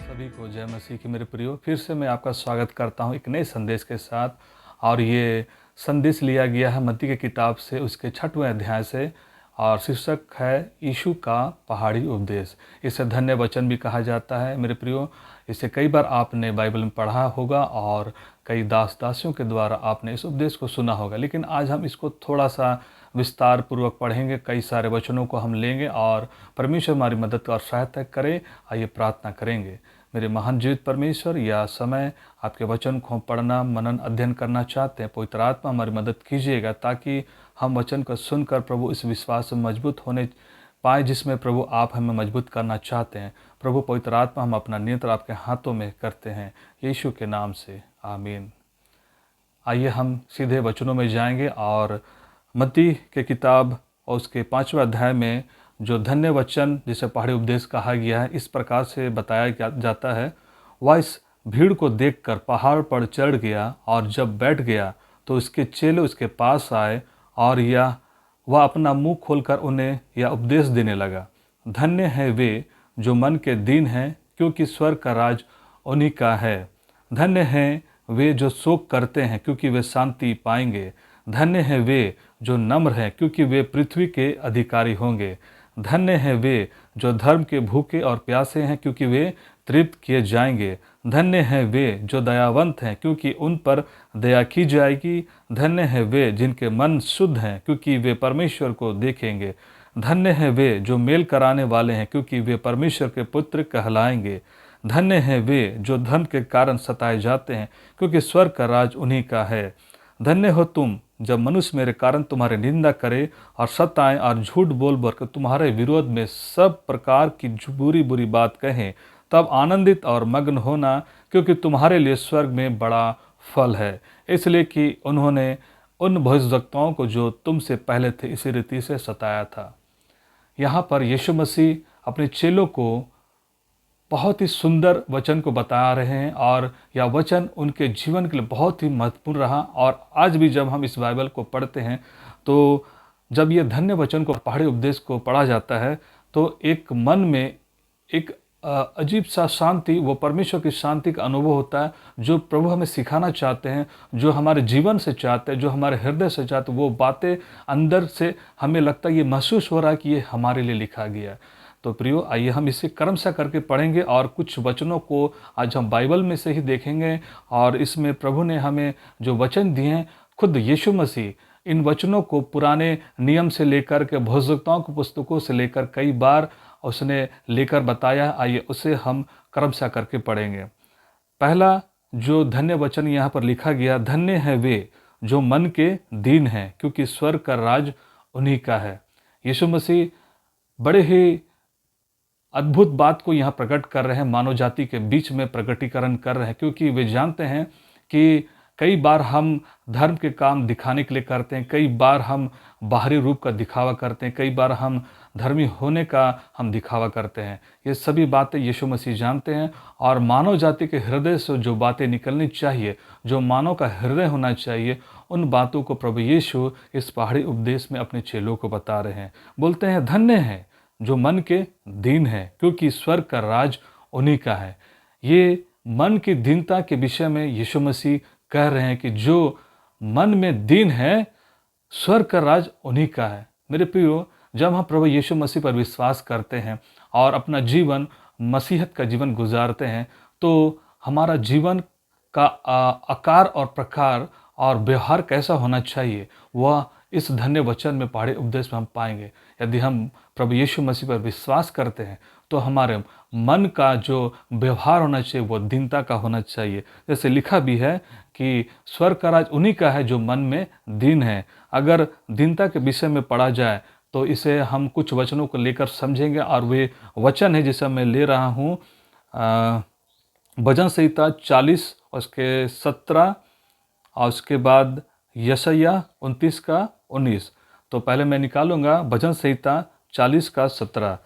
सभी को जय मसीह की मेरे प्रियो। फिर से मैं आपका स्वागत करता हूं एक नए संदेश के साथ। और ये संदेश लिया गया है मत्ती की किताब से, उसके 6वें अध्याय से, और शीर्षक है यीशु का पहाड़ी उपदेश। इसे धन्य वचन भी कहा जाता है मेरे प्रियो। इसे कई बार आपने बाइबल में पढ़ा होगा और कई दास दासियों के द्वारा आपने इस उपदेश को सुना होगा, लेकिन आज हम इसको थोड़ा सा विस्तार पूर्वक पढ़ेंगे। कई सारे वचनों को हम लेंगे और परमेश्वर हमारी मदद और सहायता करे। आइए प्रार्थना करेंगे। मेरे महान जीवित परमेश्वर, यह समय आपके वचन को पढ़ना, मनन, अध्ययन करना चाहते हैं। पवित्र आत्मा हमारी मदद कीजिएगा ताकि हम वचन को सुनकर प्रभु इस विश्वास में मजबूत होने पाए जिसमें प्रभु आप हमें मजबूत करना चाहते हैं। प्रभु पवित्र आत्मा, हम अपना नियंत्रण आपके हाथों में करते हैं, यीशु के नाम से, आमीन। आइए हम सीधे वचनों में जाएंगे और मत्ती के किताब और उसके 5वें अध्याय में जो धन्य वचन जिसे पहाड़ी उपदेश कहा गया है, इस प्रकार से बताया जाता है। वह इस भीड़ को देखकर पहाड़ पर चढ़ गया और जब बैठ गया तो उसके चेले उसके पास आए और वह अपना मुंह खोलकर उन्हें यह उपदेश देने लगा। धन्य है वे जो मन के दीन हैं, क्योंकि स्वर्ग का राज उन्हीं का है। धन्य हैं वे जो शोक करते हैं, क्योंकि वे शांति पाएंगे। धन्य हैं वे जो नम्र हैं, क्योंकि वे पृथ्वी के अधिकारी होंगे। धन्य हैं वे जो धर्म के भूखे और प्यासे हैं, क्योंकि वे तृप्त किए जाएंगे। धन्य हैं वे जो दयावंत हैं, क्योंकि उन पर दया की जाएगी। धन्य हैं वे जिनके मन शुद्ध हैं, क्योंकि वे परमेश्वर को देखेंगे। धन्य हैं वे जो मेल कराने वाले हैं, क्योंकि वे परमेश्वर के पुत्र कहलाएंगे। धन्य हैं वे जो धर्म के कारण सताए जाते हैं, क्योंकि स्वर्ग का राज उन्हीं का है। धन्य हो तुम जब मनुष्य मेरे कारण तुम्हारी निंदा करे और सताएं और झूठ बोल बोल कर तुम्हारे विरोध में सब प्रकार की बुरी बुरी बात कहें। तब आनंदित और मग्न होना, क्योंकि तुम्हारे लिए स्वर्ग में बड़ा फल है। इसलिए कि उन्होंने उन भविष्यवक्ताओं को जो तुमसे पहले थे इसी रीति से सताया था। यहाँ पर यीशु मसीह अपने चेलों को बहुत ही सुंदर वचन को बता रहे हैं और यह वचन उनके जीवन के लिए बहुत ही महत्वपूर्ण रहा। और आज भी जब हम इस बाइबल को पढ़ते हैं तो जब ये धन्य वचन को, पहाड़ी उपदेश को पढ़ा जाता है तो एक मन में एक अजीब सा शांति, वो परमेश्वर की शांति का अनुभव होता है जो प्रभु हमें सिखाना चाहते हैं, जो हमारे जीवन से चाहते हैं, जो हमारे हृदय से चाहते हैं। वो बातें अंदर से हमें लगता है, ये महसूस हो रहा है कि ये हमारे लिए लिखा गया है। तो प्रियो, आइए हम इसे क्रमशः करके पढ़ेंगे और कुछ वचनों को आज हम बाइबल में से ही देखेंगे। और इसमें प्रभु ने हमें जो वचन दिए हैं, खुद यीशु मसीह इन वचनों को पुराने नियम से लेकर के भविष्यवक्ताओं की पुस्तकों से लेकर कई बार उसने लेकर बताया। आइए उसे हम क्रमशः करके पढ़ेंगे। पहला जो धन्य वचन यहाँ पर लिखा गया, धन्य है वे जो मन के दीन हैं, क्योंकि स्वर्ग का राज उन्हीं का है। यीशु मसीह बड़े ही अद्भुत बात को यहाँ प्रकट कर रहे हैं, मानव जाति के बीच में प्रकटीकरण कर रहे हैं, क्योंकि वे जानते हैं कि कई बार हम धर्म के काम दिखाने के लिए करते हैं, कई बार हम बाहरी रूप का दिखावा करते हैं, कई बार हम धर्मी होने का हम दिखावा करते हैं। ये सभी बातें यीशु मसीह जानते हैं और मानव जाति के हृदय से जो बातें निकलनी चाहिए, जो मानव का हृदय होना चाहिए, उन बातों को प्रभु यीशु इस पहाड़ी उपदेश में अपने चेलों को बता रहे हैं। बोलते हैं, धन्य हैं जो मन के दीन है, क्योंकि स्वर्ग का राज उन्हीं का है। ये मन की दीनता के विषय में यीशु मसीह कह रहे हैं कि जो मन में दीन है, स्वर्ग का राज उन्हीं का है। मेरे प्रियो, जब हम प्रभु यीशु मसीह पर विश्वास करते हैं और अपना जीवन मसीहत का जीवन गुजारते हैं, तो हमारा जीवन का आकार और प्रकार और व्यवहार कैसा होना चाहिए, वह इस धन्य वचन में, पहाड़ी उपदेश में हम पाएंगे। यदि हम प्रभु यीशु मसीह पर विश्वास करते हैं तो हमारे मन का जो व्यवहार होना चाहिए वो दीनता का होना चाहिए। जैसे लिखा भी है कि स्वर्ग का राज उन्हीं का है जो मन में दीन है। अगर दीनता के विषय में पढ़ा जाए तो इसे हम कुछ वचनों को लेकर समझेंगे, और वे वचन है जिसे मैं ले रहा हूँ भजन संहिता 40 उसके 17 और उसके बाद यशायाह 29 का 19। तो पहले मैं निकालूंगा भजन संहिता 40 का 17।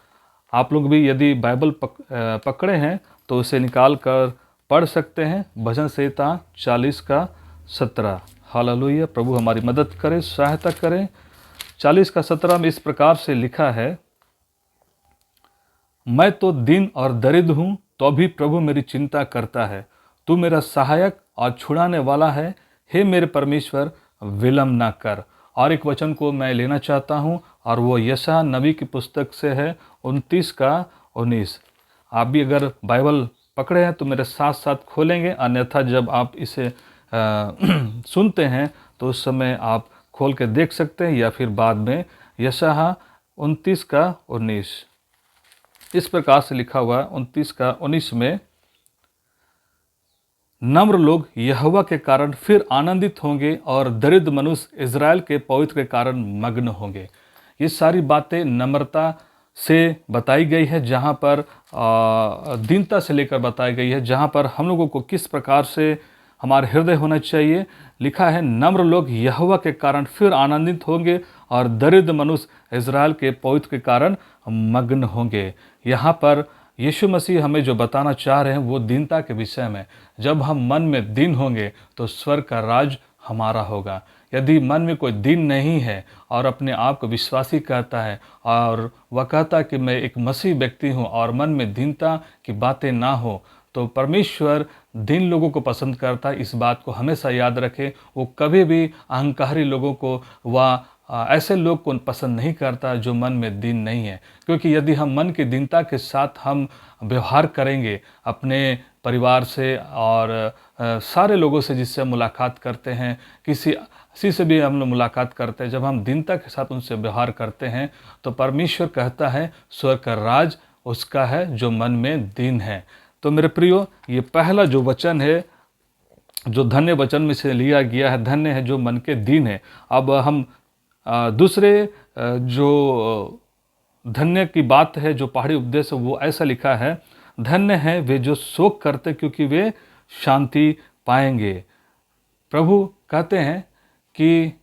आप लोग भी यदि बाइबल पकड़े हैं तो उसे निकाल कर पढ़ सकते हैं। भजन संहिता 40 का 17। हालेलुया, प्रभु हमारी मदद करे, सहायता करें। 40 का 17 में इस प्रकार से लिखा है, मैं तो दीन और दरिद्र हूँ, तो भी प्रभु मेरी चिंता करता है। तू मेरा सहायक और छुड़ाने वाला है। हे मेरे परमेश्वर, विलम्ब ना कर। और एक वचन को मैं लेना चाहता हूँ, और वो यशायाह नबी की पुस्तक से है 29 का 19। आप भी अगर बाइबल पकड़े हैं तो मेरे साथ साथ खोलेंगे, अन्यथा जब आप इसे सुनते हैं तो उस समय आप खोल के देख सकते हैं, या फिर बाद में। यशायाह 29 का 19 इस प्रकार से लिखा हुआ है। 29 का 19 में, नम्र लोग यहोवा के कारण फिर आनंदित होंगे, और दरिद्र मनुष्य इज़राइल के पवित्र के कारण मग्न होंगे। ये सारी बातें नम्रता से बताई गई है, जहाँ पर दीनता से लेकर बताई गई है, जहाँ पर हम लोगों को किस प्रकार से हमारा हृदय होना चाहिए। लिखा है, नम्र लोग यहोवा के कारण फिर आनंदित होंगे, और दरिद्र मनुष्य इज़राइल के पवित्र के कारण मग्न होंगे। यहाँ पर यीशु मसीह हमें जो बताना चाह रहे हैं वो दीनता के विषय में। जब हम मन में दीन होंगे तो स्वर्ग का राज हमारा होगा। यदि मन में कोई दीन नहीं है और अपने आप को विश्वासी कहता है, और वह कहता है कि मैं एक मसीह व्यक्ति हूँ, और मन में दीनता की बातें ना हो, तो परमेश्वर दीन लोगों को पसंद करता है। इस बात को हमेशा याद रखें। वो कभी भी अहंकारी लोगों को व ऐसे लोग को पसंद नहीं करता जो मन में दीन नहीं है। क्योंकि यदि हम मन की दीनता के साथ हम व्यवहार करेंगे अपने परिवार से और सारे लोगों से जिससे हम मुलाकात करते हैं, किसी से भी हम लोग मुलाकात करते हैं, जब हम दीनता के साथ उनसे व्यवहार करते हैं तो परमेश्वर कहता है स्वर्ग का राज उसका है जो मन में दीन है। तो मेरे प्रियो, ये पहला जो वचन है जो धन्य वचन में से लिया गया है, धन्य है जो मन के दीन है। अब हम दूसरे जो धन्य की बात है, जो पहाड़ी उपदेश है, वो ऐसा लिखा है, धन्य है वे जो शोक करते क्योंकि वे शांति पाएंगे। प्रभु कहते हैं कि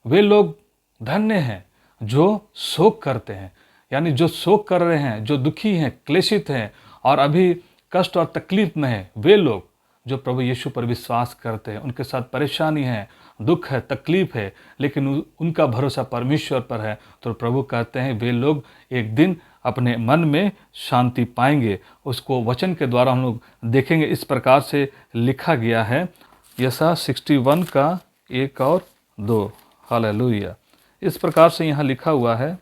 वे लोग धन्य हैं जो शोक करते हैं, यानी जो शोक कर रहे हैं, जो दुखी हैं, क्लेशित हैं और अभी कष्ट और तकलीफ में हैं, वे लोग जो प्रभु यीशु पर विश्वास करते हैं, उनके साथ परेशानी है, दुख है, तकलीफ है, लेकिन उनका भरोसा परमेश्वर पर है, तो प्रभु कहते हैं वे लोग एक दिन अपने मन में शांति पाएंगे। उसको वचन के द्वारा हम लोग देखेंगे। इस प्रकार से लिखा गया है यशायाह 61 का 1 और 2। हालेलुया। इस प्रकार से यहाँ लिखा हुआ है,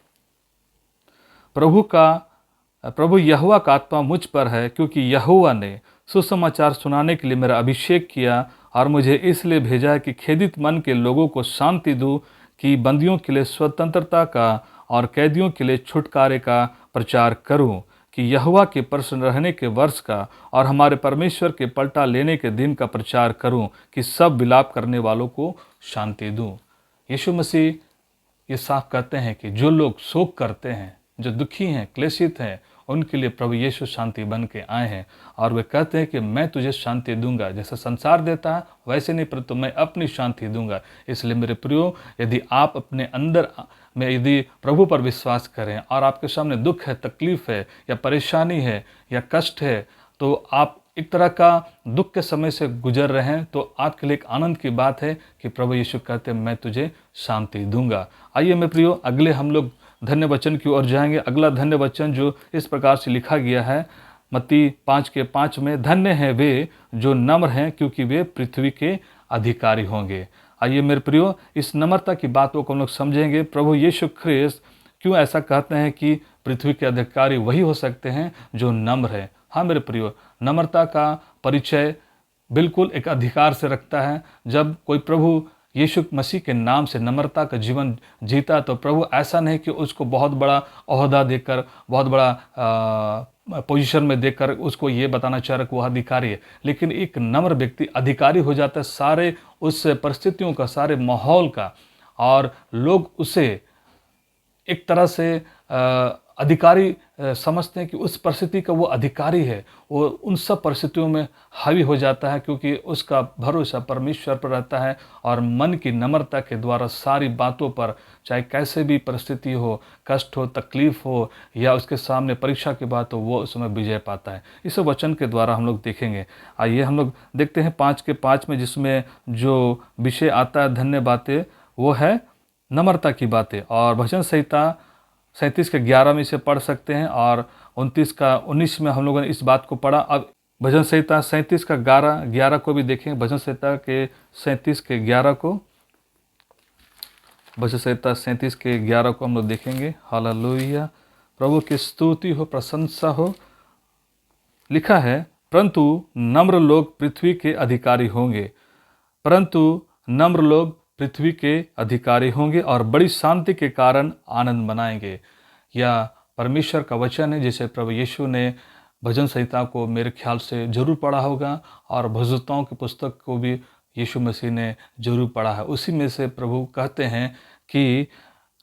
प्रभु यहोवा का आत्मा मुझ पर है, क्योंकि यहोवा ने सुसमाचार सुनाने के लिए मेरा अभिषेक किया और मुझे इसलिए भेजा है कि खेदित मन के लोगों को शांति दूँ, कि बंदियों के लिए स्वतंत्रता का और कैदियों के लिए छुटकारे का प्रचार करूं, कि यहोवा के प्रसन्न रहने के वर्ष का और हमारे परमेश्वर के पलटा लेने के दिन का प्रचार करूं, कि सब विलाप करने वालों को शांति दूं। यीशु मसीह ये साफ कहते हैं कि जो लोग शोक करते हैं, जो दुखी हैं, क्लेशित हैं, उनके लिए प्रभु यीशु शांति बन के आए हैं। और वे कहते हैं कि मैं तुझे शांति दूंगा, जैसे संसार देता है वैसे नहीं, परंतु मैं अपनी शांति दूंगा। इसलिए मेरे प्रियो, यदि आप अपने अंदर में यदि प्रभु पर विश्वास करें और आपके सामने दुख है, तकलीफ है, या परेशानी है, या कष्ट है, तो आप एक तरह का दुख के समय से गुजर रहे हैं, तो आपके लिए एक आनंद की बात है कि प्रभु यीशु कहते हैं मैं तुझे शांति दूंगा। आइए मेरे प्रियो, अगले हम लोग धन्य वचन की ओर जाएंगे। अगला धन्य वचन जो इस प्रकार से लिखा गया है मत्ती 5 के 5 में, धन्य है वे जो नम्र हैं, क्योंकि वे पृथ्वी के अधिकारी होंगे। आइए मेरे प्रियो, इस नम्रता की बातों को हम लोग समझेंगे। प्रभु यीशु ख्रिस्त क्यों ऐसा कहते हैं कि पृथ्वी के अधिकारी वही हो सकते हैं जो नम्र है। हाँ मेरे प्रियो, नम्रता का परिचय बिल्कुल एक अधिकार से रखता है। जब कोई प्रभु यीशु मसीह के नाम से नम्रता का जीवन जीता, तो प्रभु ऐसा नहीं कि उसको बहुत बड़ा ओहदा देकर, बहुत बड़ा पोजीशन में देखकर उसको ये बताना चाह रहा कि वह अधिकारी है, लेकिन एक नम्र व्यक्ति अधिकारी हो जाता है सारे उस परिस्थितियों का, सारे माहौल का, और लोग उसे एक तरह से अधिकारी समझते हैं कि उस परिस्थिति का वो अधिकारी है। वो उन सब परिस्थितियों में हावी हो जाता है क्योंकि उसका भरोसा परमेश्वर पर रहता है, और मन की नम्रता के द्वारा सारी बातों पर, चाहे कैसे भी परिस्थिति हो, कष्ट हो, तकलीफ हो, या उसके सामने परीक्षा की बात हो, वो उसमें विजय पाता है। इस वचन के द्वारा हम लोग देखेंगे। आइए हम लोग देखते हैं 5 के 5 में, जिसमें जो विषय आता है धन्य बातें, वो है नम्रता की बातें। और भजन संहिता 37 के 11 में इसे पढ़ सकते हैं, और 29 का 19 में हम लोगों ने इस बात को पढ़ा। अब भजन संहिता 37 का 11 को भी देखें। भजन संहिता के 37 के 11 को, भजन संहिता 37 के 11 को हम लोग देखेंगे। हालेलुया, प्रभु की स्तुति हो, प्रशंसा हो। लिखा है, परंतु नम्र लोग पृथ्वी के अधिकारी होंगे, परंतु नम्र लोग पृथ्वी के अधिकारी होंगे और बड़ी शांति के कारण आनंद मनाएंगे। यह परमेश्वर का वचन है जिसे प्रभु यीशु ने भजन संहिता को मेरे ख्याल से जरूर पढ़ा होगा, और भजनों की पुस्तक को भी यीशु मसीह ने जरूर पढ़ा है। उसी में से प्रभु कहते हैं कि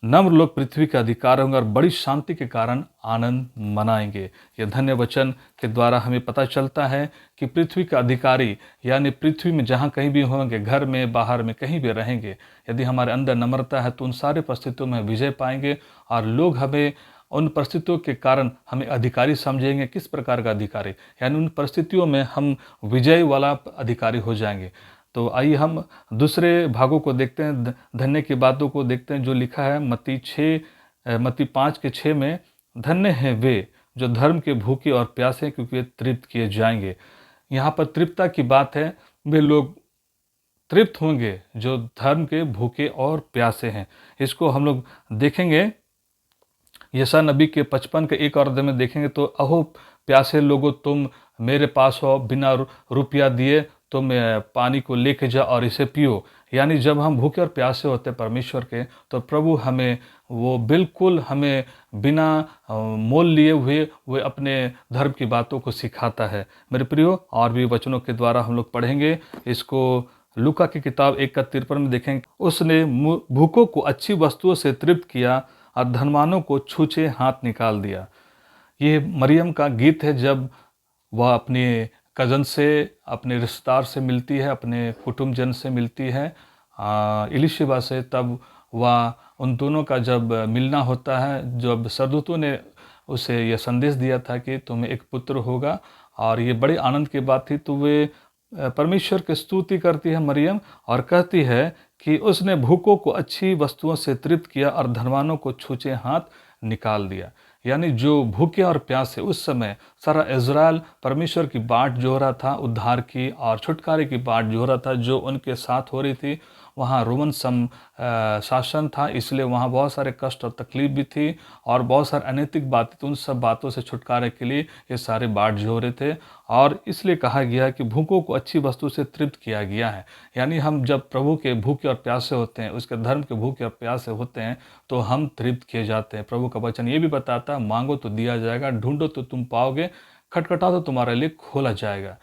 नम्र लोग पृथ्वी का अधिकार होंगे और बड़ी शांति के कारण आनंद मनाएंगे। यह धन्य वचन के द्वारा हमें पता चलता है कि पृथ्वी का अधिकारी, यानी पृथ्वी में जहाँ कहीं भी होंगे, घर में, बाहर में, कहीं भी रहेंगे, यदि हमारे अंदर नम्रता है तो उन सारे परिस्थितियों में विजय पाएंगे, और लोग हमें उन परिस्थितियों के कारण हमें अधिकारी समझेंगे। किस प्रकार का अधिकारी? यानी उन परिस्थितियों में हम विजय वाला अधिकारी हो जाएंगे। तो आइए हम दूसरे भागों को देखते हैं, धन्य की बातों को देखते हैं, जो लिखा है मत्ती 5 के 6 में, धन्य हैं वे जो धर्म के भूखे और प्यासे हैं, क्योंकि वे तृप्त किए जाएंगे। यहाँ पर तृप्तता की बात है। वे लोग तृप्त होंगे जो धर्म के भूखे और प्यासे हैं। इसको हम लोग देखेंगे यशा नबी के 55 के 1 और 2 में देखेंगे तो, अहो प्यासे लोगों, तुम मेरे पास हो, बिना रुपया दिए तुम पानी को लेके जाओ और इसे पियो। यानी जब हम भूखे और प्यासे होते हैं परमेश्वर के, तो प्रभु हमें वो बिल्कुल हमें बिना मोल लिए हुए वे अपने धर्म की बातों को सिखाता है। मेरे प्रियो, और भी वचनों के द्वारा हम लोग पढ़ेंगे इसको। लूका की किताब 1 का 53 में देखेंगे, उसने भूखों को अच्छी वस्तुओं से तृप्त किया और धनवानों को छूछे हाथ निकाल दिया। ये मरियम का गीत है जब वह अपने कज़न से, अपने रिश्तेदार से मिलती है, अपने कुटुंबजन से मिलती है, इलिशिबा से। तब वह उन दोनों का जब मिलना होता है, जब सरदूतों ने उसे यह संदेश दिया था कि तुम्हें एक पुत्र होगा, और ये बड़ी आनंद की बात थी। तो वे परमेश्वर की स्तुति करती है मरियम, और कहती है कि उसने भूखों को अच्छी वस्तुओं से तृप्त किया और धनवानों को छूछे हाथ निकाल दिया। यानी जो भूखे और प्यासे, उस समय सारा इज़राइल परमेश्वर की बाट जो रहा था, उद्धार की और छुटकारे की बाट जो रहा था, जो उनके साथ हो रही थी। वहाँ रोमन शासन था, इसलिए वहाँ बहुत सारे कष्ट और तकलीफ भी थी, और बहुत सारे अनैतिक बातें थी। उन सब बातों से छुटकारे के लिए ये सारे बाट जो रहे थे, और इसलिए कहा गया है कि भूखों को अच्छी वस्तु से तृप्त किया गया है। यानी हम जब प्रभु के भूखे और प्यासे होते हैं, उसके धर्म के भूखे और प्यासे होते हैं, तो हम तृप्त किए जाते हैं। प्रभु का वचन ये भी बताता है, मांगो तो दिया जाएगा, ढूंढो तो तुम पाओगे, खटखटाओ तो तुम्हारे लिए खोला जाएगा।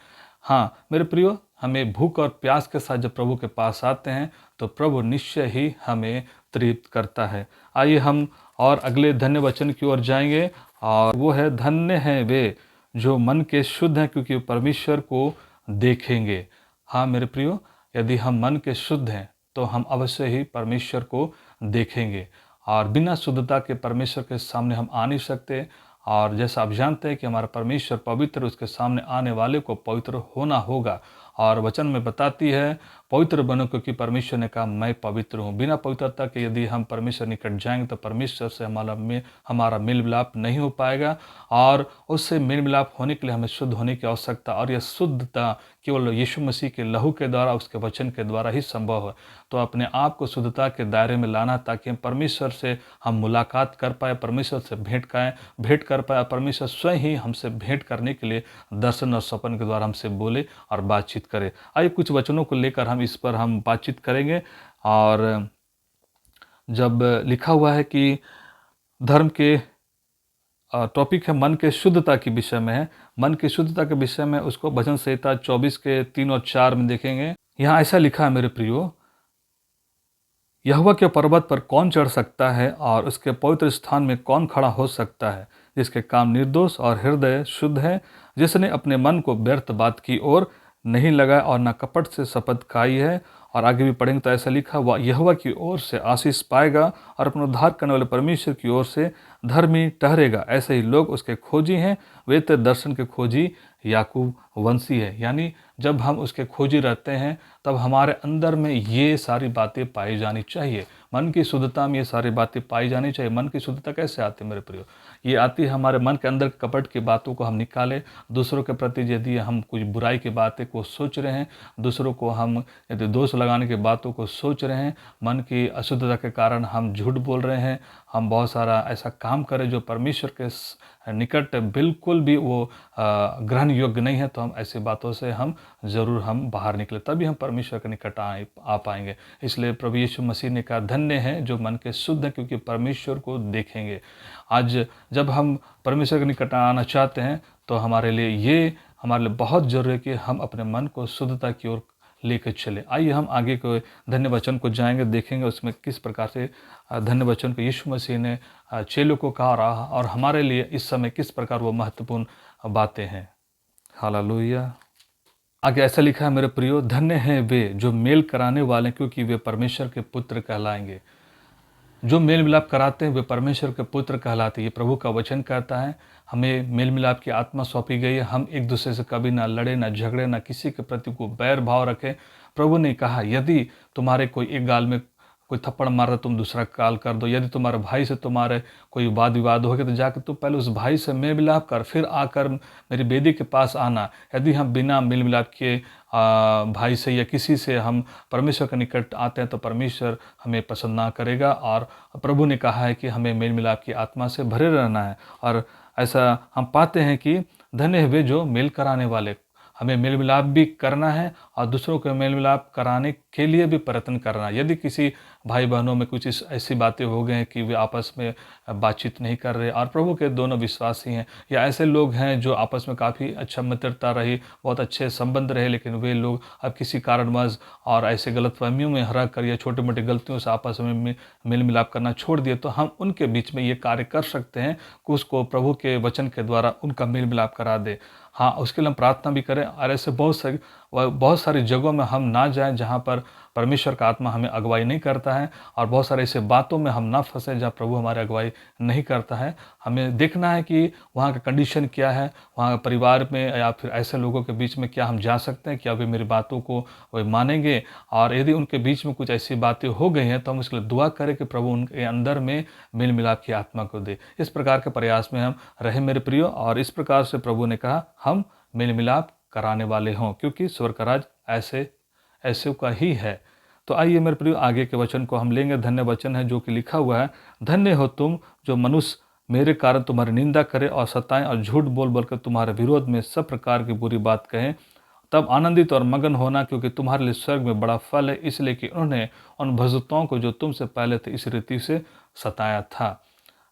हाँ मेरे प्रियो, हमें भूख और प्यास के साथ जब प्रभु के पास आते हैं, तो प्रभु निश्चय ही हमें तृप्त करता है। आइए हम और अगले धन्य वचन की ओर जाएंगे, और वो है, धन्य हैं वे जो मन के शुद्ध हैं, क्योंकि परमेश्वर को देखेंगे। हाँ मेरे प्रियो, यदि हम मन के शुद्ध हैं तो हम अवश्य ही परमेश्वर को देखेंगे, और बिना शुद्धता के परमेश्वर के सामने हम आ नहीं सकते। और जैसा आप जानते हैं कि हमारा परमेश्वर पवित्र, उसके सामने आने वाले को पवित्र होना होगा। और वचन में बताती है, पवित्र बनो क्योंकि परमेश्वर ने कहा मैं पवित्र हूँ। बिना पवित्रता के यदि हम परमेश्वर निकट जाएंगे तो परमेश्वर से हमारा मेल मिलाप नहीं हो पाएगा, और उससे मेल मिलाप होने के लिए हमें शुद्ध होने की आवश्यकता, और यह शुद्धता केवल यीशु मसीह के लहू के द्वारा, उसके वचन के द्वारा ही संभव है। तो अपने आप को शुद्धता के दायरे में लाना, ताकि हम परमेश्वर से हम मुलाकात कर पाए, परमेश्वर से भेंट कर पाए, परमेश्वर स्वयं ही हमसे भेंट करने के लिए दर्शन और सपन के द्वारा हमसे बोले और बातचीत बातचीत करें। आइए कुछ वचनों को लेकर हम इस पर हम बातचीत करेंगे। और जब लिखा हुआ है कि धर्म के टॉपिक है मन के शुद्धता के विषय में है, मन की शुद्धता के विषय में उसको भजन संहिता 24 के 3 और 4 में देखेंगे। यहाँ ऐसा लिखा है मेरे प्रियो, यहोवा के पर्वत पर कौन चढ़ सकता है और उसके पवित्र स्थान में कौन खड़ा हो सकता है, जिसके काम निर्दोष और हृदय शुद्ध है, जिसने अपने मन को व्यर्थ बात की ओर नहीं लगाया और न कपट से शपथ खाई है। और आगे भी पढ़ेंगे तो ऐसा लिखा, वह यहोवा की ओर से आशीष पाएगा और अपना उद्धार करने वाले परमेश्वर की ओर से धर्मी ठहरेगा। ऐसे ही लोग उसके खोजी हैं, वे तो दर्शन के खोजी याकूब वंशी है। यानी जब हम उसके खोजी रहते हैं तब हमारे अंदर में ये सारी बातें पाई जानी चाहिए। मन की शुद्धता में ये सारी बातें पाई जानी चाहिए। मन की शुद्धता कैसे आती है मेरे प्रियो? ये आती है हमारे मन के अंदर कपट की बातों को हम निकालें। दूसरों के प्रति यदि हम कुछ बुराई की बातें को सोच रहे हैं, दूसरों को हम यदि दोष लगाने की बातों को सोच रहे हैं, मन की अशुद्धता के कारण हम झूठ बोल रहे हैं, हम बहुत सारा ऐसा काम करें जो परमेश्वर के निकट बिल्कुल भी वो ग्रहण योग्य नहीं है, तो हम ऐसी बातों से हम ज़रूर हम बाहर निकले, तभी हम परमेश्वर के निकट आ पाएंगे। इसलिए प्रभु यीशु मसीह ने कहा, धन्य है जो मन के शुद्ध हैं, क्योंकि परमेश्वर को देखेंगे। आज जब हम परमेश्वर के निकट आना चाहते हैं तो हमारे लिए बहुत ज़रूरी है कि हम अपने मन को शुद्धता की ओर लेकर चले। आइए हम आगे को धन्य वचन को जाएंगे, देखेंगे उसमें किस प्रकार से धन्य वचन को यीशु मसीह ने चेलों को कहा रहा और हमारे लिए इस समय किस प्रकार वो महत्वपूर्ण बातें हैं। हालेलुया। आगे ऐसा लिखा है मेरे प्रियो, धन्य हैं वे जो मेल कराने वाले, क्योंकि वे परमेश्वर के पुत्र कहलाएंगे। जो मेल मिलाप कराते हैं वे परमेश्वर के पुत्र कहलाते हैं। ये प्रभु का वचन कहता है। हमें मेल मिलाप की आत्मा सौंपी गई है। हम एक दूसरे से कभी ना लड़े, ना झगड़े, ना किसी के प्रति को बैर भाव रखें। प्रभु ने कहा, यदि तुम्हारे कोई एक गाल में कोई थप्पड़ मार रहा तुम दूसरा गाल कर दो। यदि तुम्हारे भाई से तुम्हारे कोई वाद विवाद हो गया तो जाकर तुम पहले उस भाई से मेल मिलाप कर, फिर आकर मेरी बेदी के पास आना। यदि हम बिना मेल मिलाप किए भाई से या किसी से हम परमेश्वर के निकट आते हैं तो परमेश्वर हमें पसंद ना करेगा। और प्रभु ने कहा है कि हमें मेल मिलाप की आत्मा से भरे रहना है। और ऐसा हम पाते हैं कि धन्य है वे जो मेल कराने वाले। हमें मेल मिलाप भी करना है और दूसरों को मेल मिलाप कराने के लिए भी प्रयत्न करना है। यदि किसी भाई बहनों में कुछ ऐसी बातें हो गई हैं कि वे आपस में बातचीत नहीं कर रहे और प्रभु के दोनों विश्वासी हैं, या ऐसे लोग हैं जो आपस में काफ़ी अच्छा मित्रता रही, बहुत अच्छे संबंध रहे, लेकिन वे लोग अब किसी कारणवश और ऐसे गलतफहमियों में हरा कर या छोटी मोटी गलतियों से आपस में मेल मिलाप करना छोड़ दिए, तो हम उनके बीच में ये कार्य कर सकते हैं कि उसको प्रभु के वचन के द्वारा उनका मेल मिलाप करा दे। हाँ, उसके लिए हम प्रार्थना भी करें। और ऐसे बहुत सारी जगहों में हम ना जाएं जहाँ पर परमेश्वर का आत्मा हमें अगुवाई नहीं करता है, और बहुत सारे ऐसे बातों में हम ना फंसे जहाँ प्रभु हमारे अगुवाई नहीं करता है। हमें देखना है कि वहाँ का कंडीशन क्या है, वहाँ परिवार में या फिर ऐसे लोगों के बीच में क्या हम जा सकते हैं, क्या वे मेरी बातों को वे मानेंगे। और यदि उनके बीच में कुछ ऐसी बातें हो गई हैं तो हम उसके लिए दुआ करें कि प्रभु उनके अंदर में मेल मिलाप की आत्मा को दे। इस प्रकार के प्रयास में हम रहे मेरे प्रियो। और इस प्रकार से प्रभु ने कहा हम मेल मिलाप कराने वाले हों, क्योंकि स्वर्ग का राज ऐसे का ही है। तो आइए मेरे प्रियो आगे के वचन को हम लेंगे। धन्य वचन है जो कि लिखा हुआ है, धन्य हो तुम जो मनुष्य मेरे कारण तुम्हारी निंदा करे और सताएं और झूठ बोल बोल कर तुम्हारे विरोध में सब प्रकार की बुरी बात कहें, तब आनंदित और मगन होना, क्योंकि तुम्हारे लिए स्वर्ग में बड़ा फल है, इसलिए कि उन्होंने उन भक्तों को जो तुमसे पहले थे इस रीति से सताया था।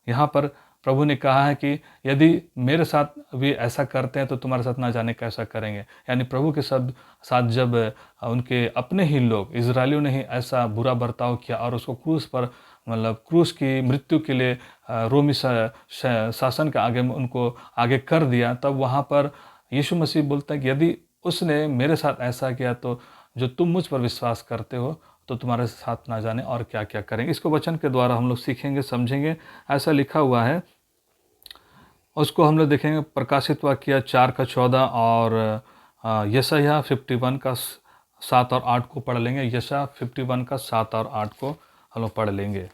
यहाँ पर प्रभु ने कहा है कि यदि मेरे साथ वे ऐसा करते हैं तो तुम्हारे साथ ना जाने कैसा करेंगे। यानी प्रभु के साथ जब उनके अपने ही लोग इजरायलियों ने ही ऐसा बुरा बर्ताव किया और उसको क्रूस पर क्रूस की मृत्यु के लिए रोमी शासन के आगे में उनको आगे कर दिया, तब वहाँ पर यीशु मसीह बोलता है कि यदि उसने मेरे साथ ऐसा किया तो जो तुम मुझ पर विश्वास करते हो तो तुम्हारे साथ ना जाने और क्या क्या करेंगे। इसको वचन के द्वारा हम लोग सीखेंगे, समझेंगे। ऐसा लिखा हुआ है, उसको हम लोग देखेंगे प्रकाशित वाक्य 4:14 और यशायाह 51 का 7 और 8 को पढ़ लेंगे। यशायाह 51 का 7 और 8 को हम लोग पढ़ लेंगे।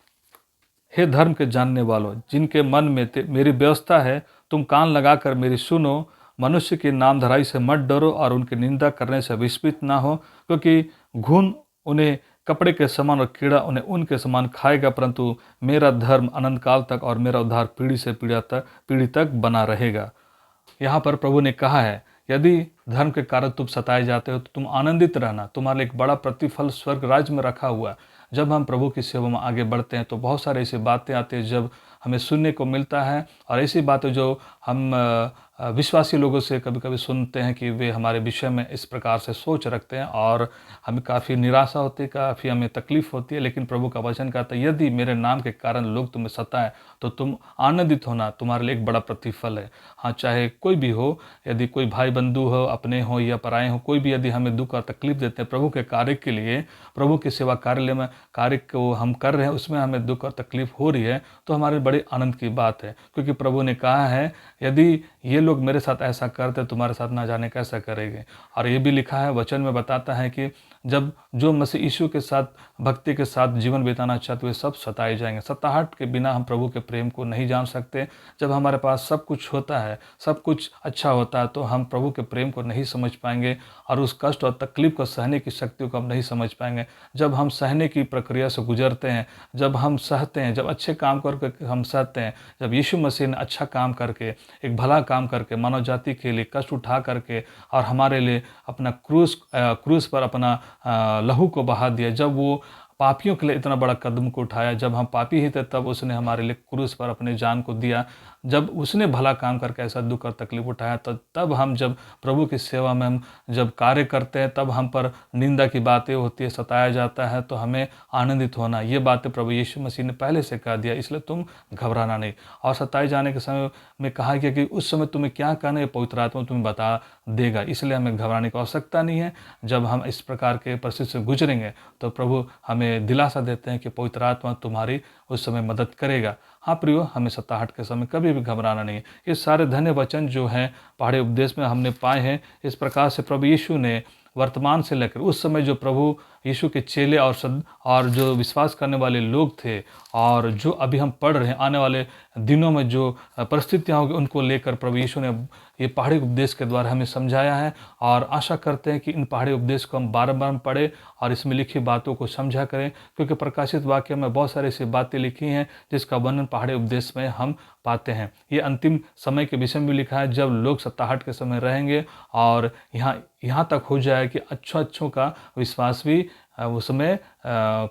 हे धर्म के जानने वालों, जिनके मन में मेरी व्यवस्था है, तुम कान लगाकर मेरी सुनो। मनुष्य की नामधराई से मत डरो और उनकी निंदा करने से विस्मित ना हो, क्योंकि घुन उन्हें कपड़े के समान और कीड़ा उन्हें उनके समान खाएगा, परंतु मेरा धर्म अनंत काल तक और मेरा उद्धार पीढ़ी से पीढ़ी तक बना रहेगा। यहाँ पर प्रभु ने कहा है, यदि धर्म के कारण तुम सताए जाते हो तो तुम आनंदित रहना, तुम्हारे लिए एक बड़ा प्रतिफल स्वर्ग राज्य में रखा हुआ है। जब हम प्रभु की सेवा में आगे बढ़ते हैं तो बहुत सारी ऐसी बातें आती हैं जब हमें सुनने को मिलता है, और ऐसी बातें जो हम विश्वासी लोगों से कभी कभी सुनते हैं कि वे हमारे विषय में इस प्रकार से सोच रखते हैं, और हमें काफ़ी निराशा होती है, काफ़ी हमें तकलीफ होती है। लेकिन प्रभु का वचन कहता है, यदि मेरे नाम के कारण लोग तुम्हें सताएं तो तुम आनंदित होना, तुम्हारे लिए एक बड़ा प्रतिफल है। हाँ, चाहे कोई भी हो, यदि कोई भाई बंधु हो, अपने हो या पराए हो, कोई भी यदि हमें दुख और तकलीफ देते हैं प्रभु के कार्य के लिए, प्रभु की सेवा कार्यालय में कार्य को हम कर रहे हैं, उसमें हमें दुख और तकलीफ हो रही है, तो हमारे बड़े आनंद की बात है। क्योंकि प्रभु ने कहा है, यदि ये लोग मेरे साथ ऐसा करते तुम्हारे साथ ना जाने कैसा करेंगे। और ये भी लिखा है, वचन में बताता है कि जब जो मसीह यीशु के साथ भक्ति के साथ जीवन बिताना चाहते वे सब सताए जाएंगे। सताहट के बिना हम प्रभु के प्रेम को नहीं जान सकते। जब हमारे पास सब कुछ होता है, सब कुछ अच्छा होता है, तो हम प्रभु के प्रेम को नहीं समझ पाएंगे और उस कष्ट और तकलीफ को सहने की शक्ति को हम नहीं समझ पाएंगे। जब हम सहने की प्रक्रिया से गुजरते हैं, जब हम सहते हैं, जब अच्छे काम करके हम सहते हैं, जब यीशु मसीह ने अच्छा काम करके, एक भला काम करके, मानव जाति के लिए कष्ट उठा करके और हमारे लिए अपना क्रूस पर अपना लहू को बहा दिया, जब वो पापियों के लिए इतना बड़ा कदम को उठाया, जब हम पापी ही थे तब उसने हमारे लिए क्रूस पर अपने जान को दिया, जब उसने भला काम करके ऐसा दुख और तकलीफ उठाया, तो तब हम जब प्रभु की सेवा में हम जब कार्य करते हैं, तब हम पर निंदा की बातें होती है, सताया जाता है, तो हमें आनंदित होना। ये बातें प्रभु यीशु मसीह ने पहले से कह दिया, इसलिए तुम घबराना नहीं। और सताए जाने के समय में कहा गया कि उस समय तुम्हें क्या कहना है, पवित्र आत्मा तुम्हें बता देगा, इसलिए हमें घबराने की आवश्यकता नहीं है। जब हम इस प्रकार के परिस्थिति से गुजरेंगे तो प्रभु हमें दिलासा देते हैं कि पवित्र आत्मा तुम्हारी उस समय मदद करेगा। हाँ प्रियो, हमें सताहट के समय कभी भी घबराना नहीं है। ये सारे धन्य वचन जो हैं पहाड़ी उपदेश में हमने पाए हैं, इस प्रकार से प्रभु यीशु ने वर्तमान से लेकर उस समय जो प्रभु यीशु के चेले और जो विश्वास करने वाले लोग थे, और जो अभी हम पढ़ रहे हैं, आने वाले दिनों में जो परिस्थितियाँ होंगी उनको लेकर प्रभु यीशु ने ये पहाड़ी उपदेश के द्वारा हमें समझाया है। और आशा करते हैं कि इन पहाड़ी उपदेश को हम बार पढ़ें और इसमें लिखी बातों को समझा करें, क्योंकि प्रकाशित वाक्य में बहुत सारी ऐसी बातें लिखी हैं जिसका वर्णन पहाड़ी उपदेश में हम पाते हैं। ये अंतिम समय के विषय में भी लिखा है, जब लोग सताहट के समय रहेंगे और यहाँ तक हो जाए कि अच्छों का विश्वास भी उसमें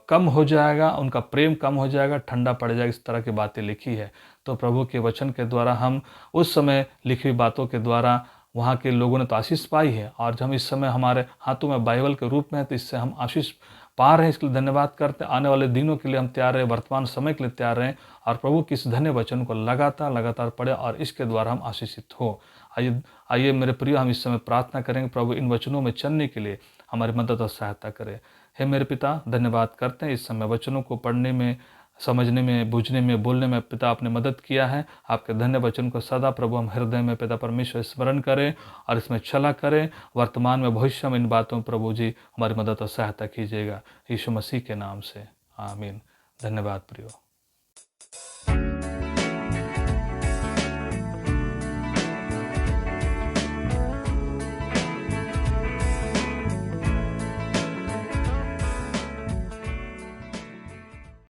कम हो जाएगा, उनका प्रेम कम हो जाएगा, ठंडा पड़ जाएगा, इस तरह की बातें लिखी है। तो प्रभु के वचन के द्वारा हम उस समय लिखी हुई बातों के द्वारा वहाँ के लोगों ने तो आशीष पाई है, और जब हम इस समय हमारे हाथों में बाइबल के रूप में है तो इससे हम आशीष पा रहे हैं। इसके लिए धन्यवाद करते हैं। आने वाले दिनों के लिए हम तैयार रहें, वर्तमान समय के लिए तैयार रहें, और प्रभु के इस धन्य वचन को लगातार पढ़ें और इसके द्वारा हम आशीषित हो। आइए मेरे प्रिय, हम इस समय प्रार्थना करेंगे, प्रभु इन वचनों में चलने के लिए हमारी मदद और सहायता करें। हे मेरे पिता, धन्यवाद करते हैं इस समय वचनों को पढ़ने में, समझने में, बूझने में, बोलने में पिता आपने मदद किया है। आपके धन्य वचन को सदा प्रभु हम हृदय में पिता परमेश्वर स्मरण करें और इसमें चला करें। वर्तमान में, भविष्य में इन बातों में प्रभु जी हमारी मदद और सहायता कीजिएगा, यीशु मसीह के नाम से, आमीन। धन्यवाद प्रियो।